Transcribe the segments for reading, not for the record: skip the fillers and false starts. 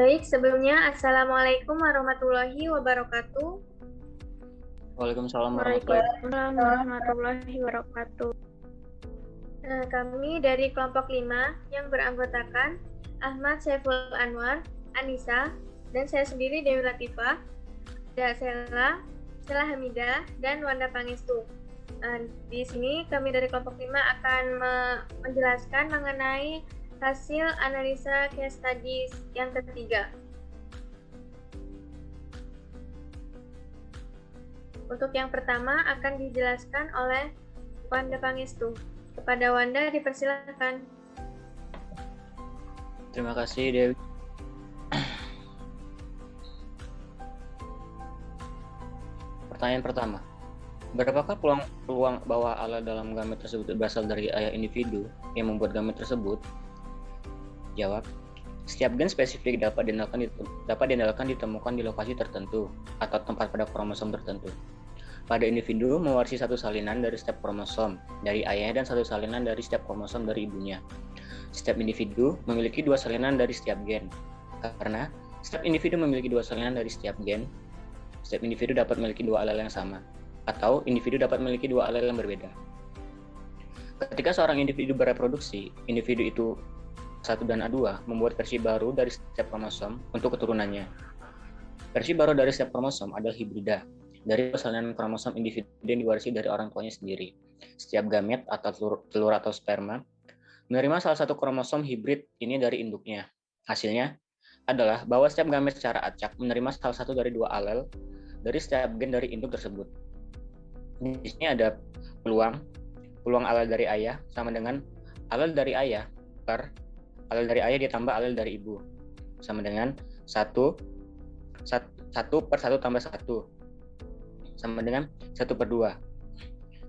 Baik, sebelumnya Assalamualaikum warahmatullahi wabarakatuh. Waalaikumsalam warahmatullahi wabarakatuh. Waalaikumsalam warahmatullahi wabarakatuh. Kami dari kelompok 5 yang beranggotakan Ahmad Saiful Anwar, Anissa, dan saya sendiri Dewi Latifah, Sela Hamidah, dan Wanda Pangestu. Di sini kami dari kelompok 5 akan menjelaskan mengenai hasil analisa case studies yang ketiga. Untuk yang pertama akan dijelaskan oleh Wanda Pangestu. Kepada Wanda dipersilakan. Terima kasih Dewi. Pertanyaan pertama, berapakah peluang bahwa alel dalam gamet tersebut berasal dari ayah individu yang membuat gamet tersebut? Jawab, setiap gen spesifik dapat diandalkan ditemukan di lokasi tertentu atau tempat pada kromosom tertentu. Pada individu mewarisi satu salinan dari setiap kromosom dari ayah dan satu salinan dari setiap kromosom dari ibunya. Setiap individu memiliki dua salinan dari setiap gen. Karena setiap individu memiliki dua salinan dari setiap gen, setiap individu dapat memiliki dua alel yang sama, atau individu dapat memiliki dua alel yang berbeda. Ketika seorang individu bereproduksi, individu itu A1 dan A2 membuat versi baru dari setiap kromosom untuk keturunannya. Versi baru dari setiap kromosom adalah hibrida, dari salinan kromosom individu yang diwarisi dari orang tuanya sendiri. Setiap gamet atau telur atau sperma menerima salah satu kromosom hibrid ini dari induknya. Hasilnya adalah bahwa setiap gamet secara acak menerima salah satu dari dua alel dari setiap gen dari induk tersebut. Di sini ada peluang alel dari ayah sama dengan alel dari ayah per alel dari ayah ditambah alel dari ibu sama dengan 1 per 1 tambah 1 sama dengan 1 per 2.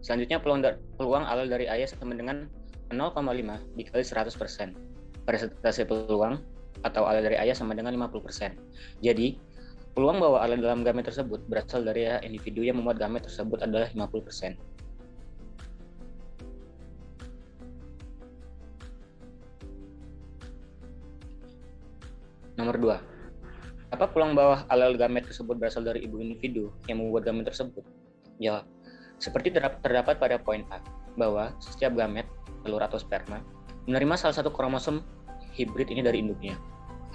Selanjutnya peluang alel dari ayah sama dengan 0,5 dikali 100%. Persentase peluang atau alel dari ayah sama dengan 50%. Jadi, peluang bahwa alel dalam gamet tersebut berasal dari individu yang membuat gamet tersebut adalah 50%. Nomor 2. Apa peluang bahwa alel gamet tersebut berasal dari ibu individu yang membuat gamet tersebut? Jawab. Seperti terdapat pada poin A, bahwa setiap gamet, telur atau sperma, menerima salah satu kromosom hibrid ini dari induknya.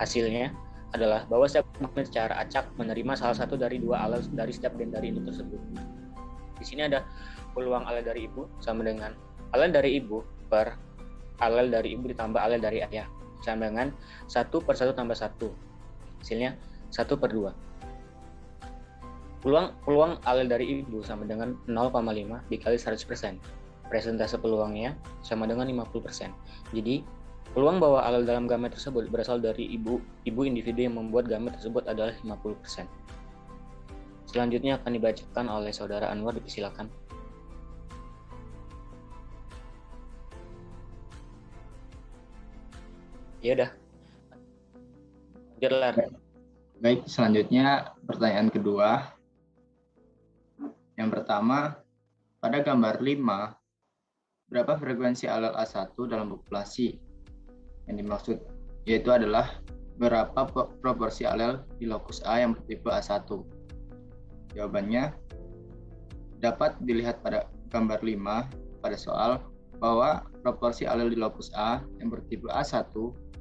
Hasilnya adalah bahwa setiap gamet secara acak menerima salah satu dari dua alel dari setiap gen dari induk tersebut. Di sini ada peluang alel dari ibu sama dengan alel dari ibu per alel dari ibu ditambah alel dari ayah sama dengan 1 per 1 tambah 1. Hasilnya 1 per 2. Peluang alel dari ibu sama dengan 0,5 dikali 100%. Persentase peluangnya sama dengan 50%. Jadi, peluang bahwa alel dalam gamet tersebut berasal dari ibu individu yang membuat gamet tersebut adalah 50%. Selanjutnya akan dibacakan oleh Saudara Anwar, dipersilakan. Ya udah. Baik, selanjutnya pertanyaan kedua. Yang pertama, pada gambar 5, berapa frekuensi alel A1 dalam populasi? Yang dimaksud yaitu adalah berapa proporsi alel di lokus A yang bertipe A1. Jawabannya dapat dilihat pada gambar 5 pada soal bahwa proporsi alel di lokus A yang bertipe A1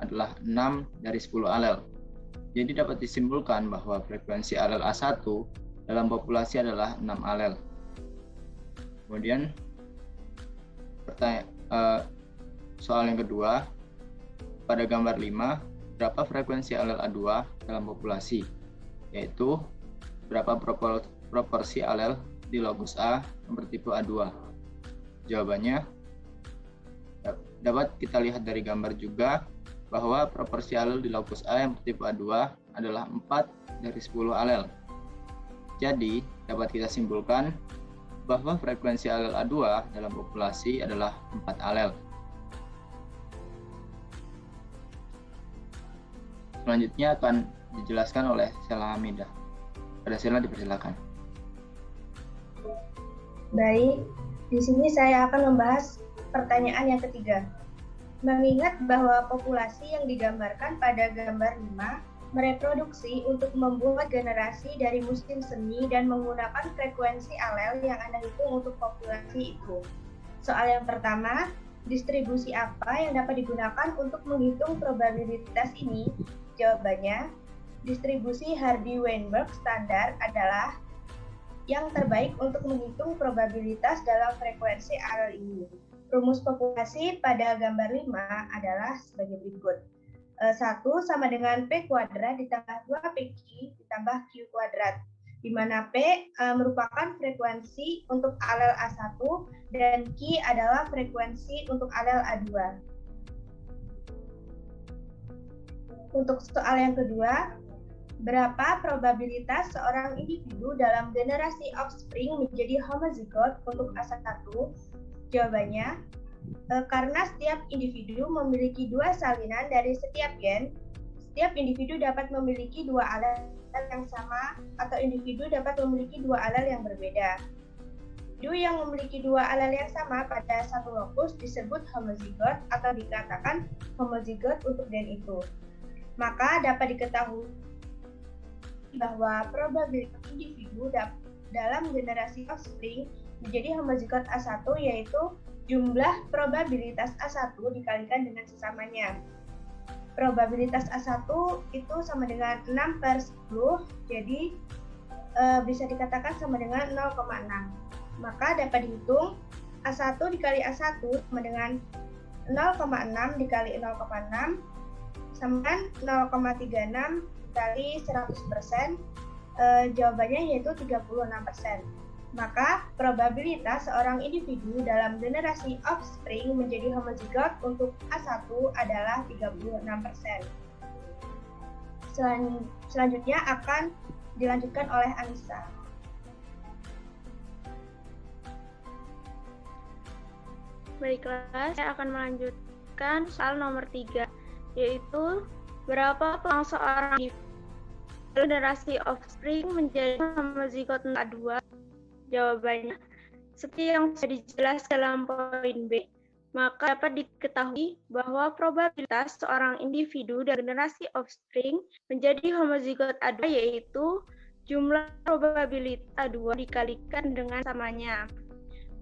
adalah 6 dari 10 alel. Jadi dapat disimpulkan bahwa frekuensi alel A1 dalam populasi adalah 6 alel. Kemudian soal yang kedua, pada gambar 5, berapa frekuensi alel A2 dalam populasi? Yaitu berapa proporsi alel di lokus A yang bertipe A2? Jawabannya dapat kita lihat dari gambar juga bahwa proporsi alel di lokus A yang bertipe A2 adalah 4 dari 10 alel. Jadi, dapat kita simpulkan bahwa frekuensi alel A2 dalam populasi adalah 4 alel. Selanjutnya akan dijelaskan oleh Sela Hamidah. Pada Sela, dipersilakan. Baik, di sini saya akan membahas pertanyaan yang ketiga. Mengingat bahwa populasi yang digambarkan pada gambar 5 mereproduksi untuk membuat generasi dari musim semi dan menggunakan frekuensi alel yang Anda hitung untuk populasi itu. Soal yang pertama, distribusi apa yang dapat digunakan untuk menghitung probabilitas ini? Jawabannya, distribusi Hardy-Weinberg standar adalah yang terbaik untuk menghitung probabilitas dalam frekuensi alel ini. Rumus populasi pada gambar 5 adalah sebagai berikut. 1 sama dengan P kuadrat ditambah 2PQ ditambah Q kuadrat, di mana P merupakan frekuensi untuk alel A1 dan Q adalah frekuensi untuk alel A2. Untuk soal yang kedua, berapa probabilitas seorang individu dalam generasi offspring menjadi homozigot untuk A1? Jawabannya, karena setiap individu memiliki dua salinan dari setiap gen, setiap individu dapat memiliki dua alel yang sama atau individu dapat memiliki dua alel yang berbeda. Individu yang memiliki dua alel yang sama pada satu lokus disebut homozigot atau dikatakan homozigot untuk gen itu. Maka dapat diketahui bahwa probabilitas individu dalam generasi offspring menjadi homozigot A1 yaitu jumlah probabilitas A1 dikalikan dengan sesamanya. Probabilitas A1 itu sama dengan 6/10, jadi bisa dikatakan sama dengan 0,6. Maka dapat dihitung A1 dikali A1 sama dengan 0,6 dikali 0,6 sama dengan 0,36 dikali 100%. Jawabannya yaitu 36%. Maka probabilitas seorang individu dalam generasi offspring menjadi homozigot untuk A1 adalah 36%. Selanjutnya akan dilanjutkan oleh Anissa. Baiklah, saya akan melanjutkan soal nomor 3, yaitu berapa peluang seorang generasi offspring menjadi homozigot A2? Jawabannya, seperti yang sudah dijelaskan dalam poin B, maka dapat diketahui bahwa probabilitas seorang individu dari generasi offspring menjadi homozigot A2 yaitu jumlah probabilitas A2 dikalikan dengan samanya.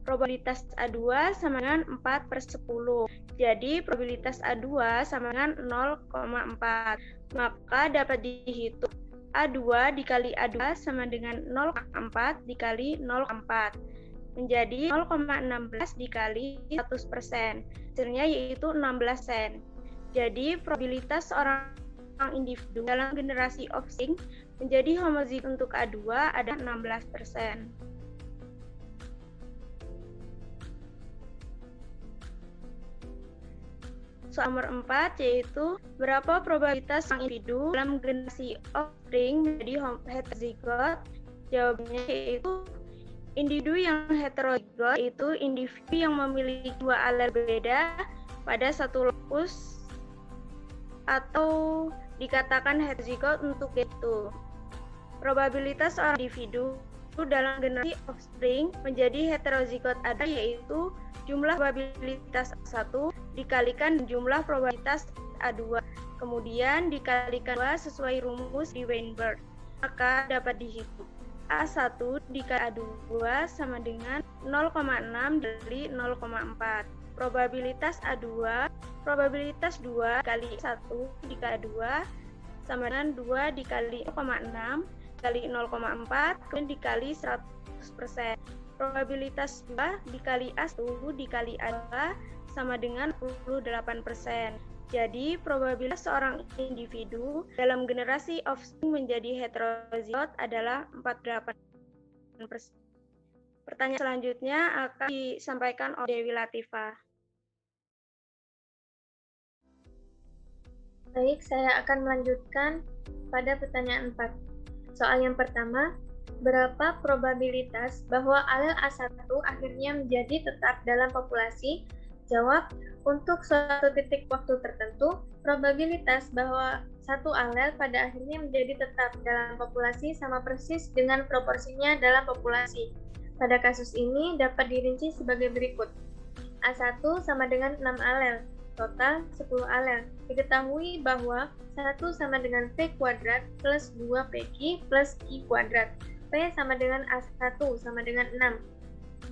Probabilitas A2 sama dengan 4/10. Jadi probabilitas A2 sama dengan 0,4. Maka dapat dihitung A2 dikali A2 sama dengan 0,4 dikali 0,4 menjadi 0,16 dikali 100%. Hasilnya yaitu 16 sen. Jadi probabilitas seorang individu dalam generasi offspring menjadi homozigot untuk A2 ada 16%. Soal nomor 4 yaitu berapa probabilitas seorang individu dalam generasi offspring menjadi heterozigot? Jawabannya yaitu individu yang heterozigot itu individu yang memiliki dua alel berbeda pada satu lokus atau dikatakan heterozigot untuk itu. Probabilitas seorang individu dalam generasi offspring menjadi heterozigot ada yaitu jumlah probabilitas A1 dikalikan jumlah probabilitas A2, kemudian dikalikan 2 sesuai rumus di Weinberg. Maka dapat dihitung A1 dikali A2 sama dengan 0,6 dari 0,4. Probabilitas A2, probabilitas 2 kali 1 dikali 2 sama dengan 2 dikali 0,6 kali 0,4 kemudian dikali 100%. Probabilitas 2 dikali A1 dikali A2 sama dengan 48%. Jadi, probabilitas seorang individu dalam generasi offspring menjadi heterozigot adalah 48%. Pertanyaan selanjutnya akan disampaikan oleh Dewi Latifah. Baik, saya akan melanjutkan pada pertanyaan 4. Soal yang pertama, berapa probabilitas bahwa alel A1 akhirnya menjadi tetap dalam populasi? Jawab, untuk suatu titik waktu tertentu, probabilitas bahwa satu alel pada akhirnya menjadi tetap dalam populasi sama persis dengan proporsinya dalam populasi. Pada kasus ini dapat dirinci sebagai berikut. A1 sama dengan 6 alel, total 10 alel. Diketahui bahwa 1 sama dengan P kuadrat plus 2PQ plus Q kuadrat. P sama dengan A1 sama dengan 6.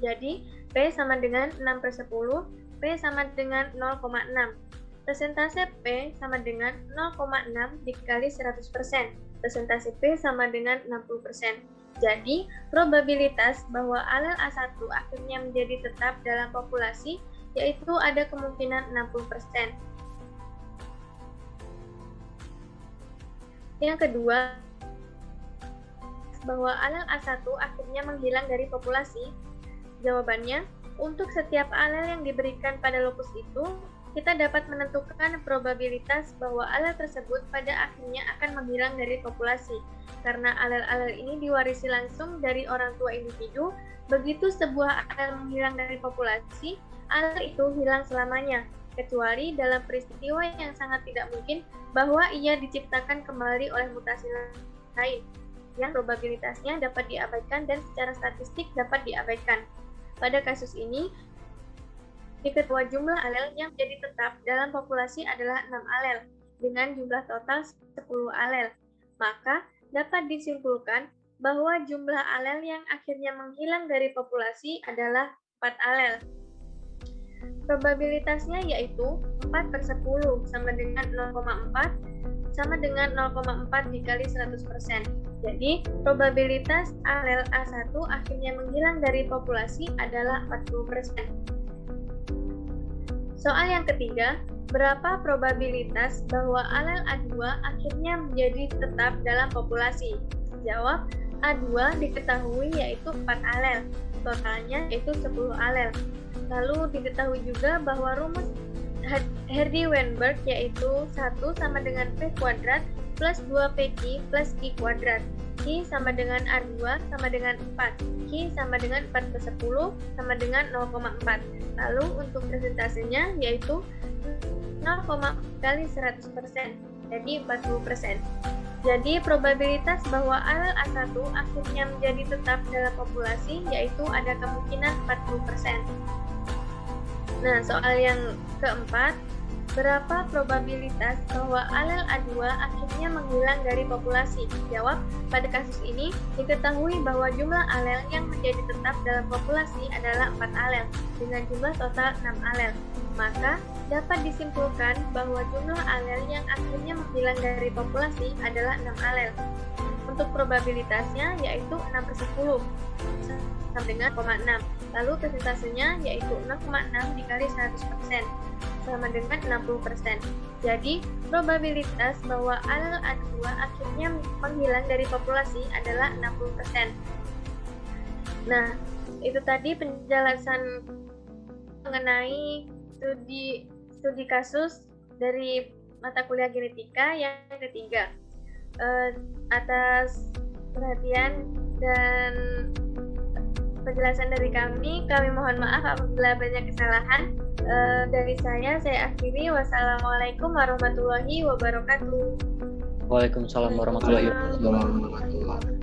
Jadi, P sama dengan 6/10, P sama dengan 0,6. Persentase P sama dengan 0,6 dikali 100%. Persentase P sama dengan 60%. Jadi, probabilitas bahwa alel A1 akhirnya menjadi tetap dalam populasi yaitu ada kemungkinan 60%. Yang kedua, bahwa alel A1 akhirnya menghilang dari populasi. Jawabannya, untuk setiap alel yang diberikan pada lokus itu, kita dapat menentukan probabilitas bahwa alel tersebut pada akhirnya akan menghilang dari populasi. Karena alel-alel ini diwarisi langsung dari orang tua individu, begitu sebuah alel menghilang dari populasi, alel itu hilang selamanya, kecuali dalam peristiwa yang sangat tidak mungkin bahwa ia diciptakan kembali oleh mutasi lain, yang probabilitasnya dapat diabaikan dan secara statistik dapat diabaikan. Pada kasus ini, diketahui jumlah alel yang menjadi tetap dalam populasi adalah 6 alel, dengan jumlah total 10 alel. Maka, dapat disimpulkan bahwa jumlah alel yang akhirnya menghilang dari populasi adalah 4 alel. Probabilitasnya yaitu 4/10 sama dengan 0,4 sama dengan 0,4 dikali 100%. Jadi, probabilitas alel A1 akhirnya menghilang dari populasi adalah 40%. Soal yang ketiga, berapa probabilitas bahwa alel A2 akhirnya menjadi tetap dalam populasi? Jawab, A2 diketahui yaitu 4 alel, totalnya yaitu 10 alel. Lalu diketahui juga bahwa rumus Hardy-Weinberg yaitu 1 sama dengan P kuadrat plus 2PQ plus Q kuadrat. Q sama dengan A2 sama dengan 4. Q sama dengan 4/10 sama dengan 0,4. Lalu untuk persentasenya yaitu 0,4 kali 100%, jadi 40%. Jadi probabilitas bahwa alel A1 akhirnya menjadi tetap dalam populasi yaitu ada kemungkinan 40%. Nah, soal yang keempat, berapa probabilitas bahwa alel A2 akhirnya menghilang dari populasi? Jawab, pada kasus ini diketahui bahwa jumlah alel yang menjadi tetap dalam populasi adalah 4 alel, dengan jumlah total 6 alel. Maka, dapat disimpulkan bahwa jumlah alel yang akhirnya menghilang dari populasi adalah 6 alel. Untuk probabilitasnya yaitu 6/10 sama dengan 0,6. Lalu persentasenya yaitu 0,6 dikali 100% sama dengan 60%. Jadi, probabilitas bahwa alel A2 akhirnya menghilang dari populasi adalah 60%. Nah, itu tadi penjelasan mengenai studi kasus dari mata kuliah genetika yang ketiga. Atas perhatian dan penjelasan dari kami mohon maaf apabila banyak kesalahan. Dari saya akhiri. Wassalamualaikum warahmatullahi wabarakatuh. Waalaikumsalam warahmatullahi wabarakatuh.